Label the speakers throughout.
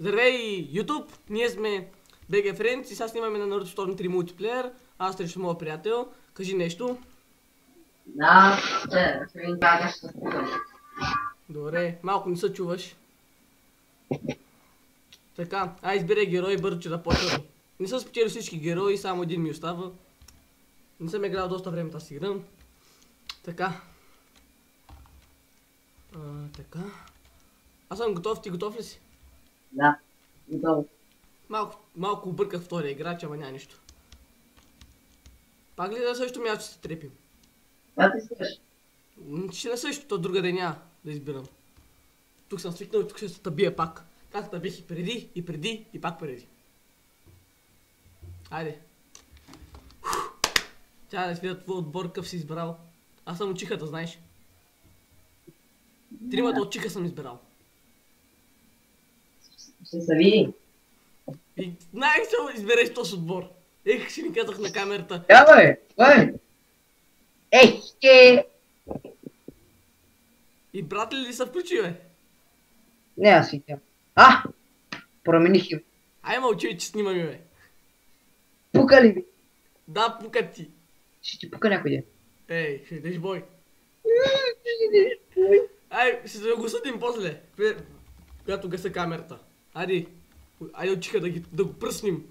Speaker 1: Здравей, YouTube! Ние сме BG Friends и сега снимаме на Naruto Storm 3 мултиплеер. Аз срещу моят приятел. Кажи нещо.
Speaker 2: Да, ще ви кажа нещо.
Speaker 1: Добре, малко не се чуваш. Така, избирай герой, бързо че да почвам. Не съм спечелил всички герои, само един ми остава. Не съм играл доста време тази игра. Така. Така. Аз съм готов, ти готов ли си?
Speaker 2: Да, готово.
Speaker 1: Малко обърках втория играч, ама няма нищо. Пак ли на същото място се трепим?
Speaker 2: Да, ти искаш.
Speaker 1: Ще на същото, друга ден няма да избирам. Тук съм свикнал и тук ще се табия пак. Както бих и преди, и пак преди. Айде. Тя да видя твой отбор какъв си избрал. Аз съм учихата, знаеш. Тримата от чиха съм избирал.
Speaker 2: Ще се види.
Speaker 1: И знаех се избереш този отбор. Ще ни казах на камерата.
Speaker 2: Бе! Ще!
Speaker 1: И брат ли се включи, бе?
Speaker 2: Не, аз си тя. Промених им.
Speaker 1: Ай мълчи, че снимаме, бе.
Speaker 2: Пука ли ви?
Speaker 1: Да, пука ти.
Speaker 2: Ще ти пука някой ден.
Speaker 1: Ще идеш бой. Ще да го съдим после. Когато гаса камерата. Айде от чиха да го пръснем.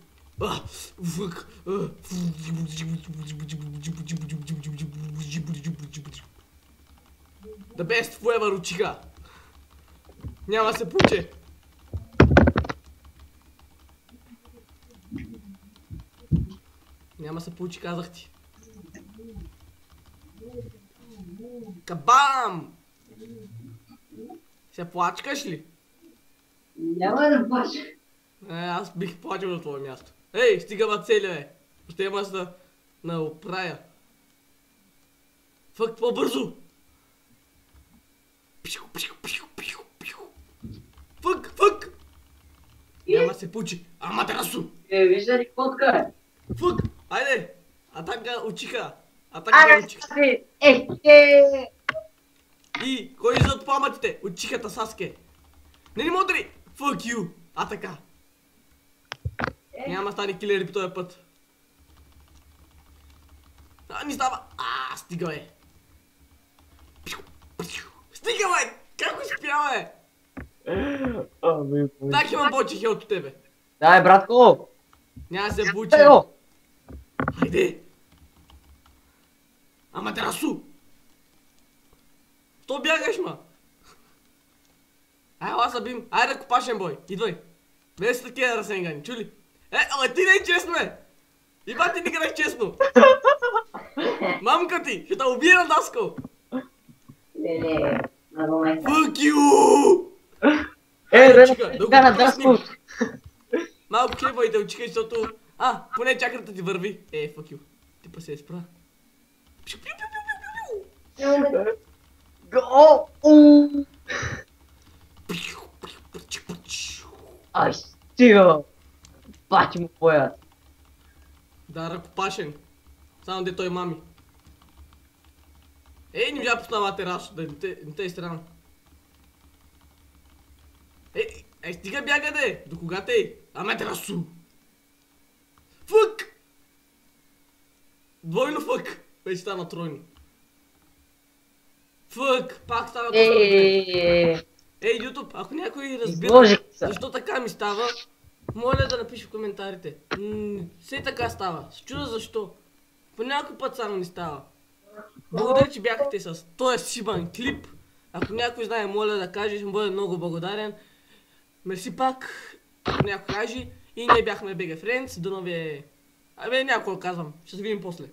Speaker 1: The best forever от чиха. Няма се получи. Няма се получи, казах ти. Кабам! Се плачкаш ли?
Speaker 2: Няма да плача.
Speaker 1: Аз бих плачил на твое място. Стига ма цели, бе. Ще има аз да оправя. Фък, по-бързо! Фък! Няма се получи. Аматерасу!
Speaker 2: Вижда ли фотка, бе?
Speaker 1: Фък! Айде! Атака учиха! Атака учиха! И кой зад пламъците? Учихата Саске! Не модри! Fuck you! Атака! Няма стане килери по този път. Не става! Стига, бе! Стига, бе! Как успя, бе? Так имам повече хелт от тебе.
Speaker 2: Дай, братко!
Speaker 1: Няма се получи. Хайде! Аматерасу! Що бягаш, ма? Ела събим. Айде да копашем, бой. Идвай. Без такива разсенгани, чули? Ама ти не е честно, бе! Иба ти не играш честно! Мамка ти, ще те убие на даско!
Speaker 2: Не,
Speaker 1: Fuck you!
Speaker 2: да го на даско!
Speaker 1: Малко хлеба и да учихай, защото... поне чакрата ти върви. Fuck you. Ти па се спра.
Speaker 2: Ай, стига! Бати му поя!
Speaker 1: Да, ръкопашен. Само де той мами. Не можа да пусна матерасо, да не те е странно. Стига бяга, де! До кога те? Матерасо! Фък! Двойно фък! Вече стана тройно. Фък! Пак стана тройно. YouTube, ако някой разбира защо така ми става, моля да напише в коментарите. Все така става. Се чуда защо. По някой път само не става. Благодаря, че бяхте с този шибан клип. Ако някой знае, моля да каже, ще бъда много благодарен. Мерси пак, ако някой каже. И ние бяхме BG Friends. До новия... някой казвам. Ще се видим после.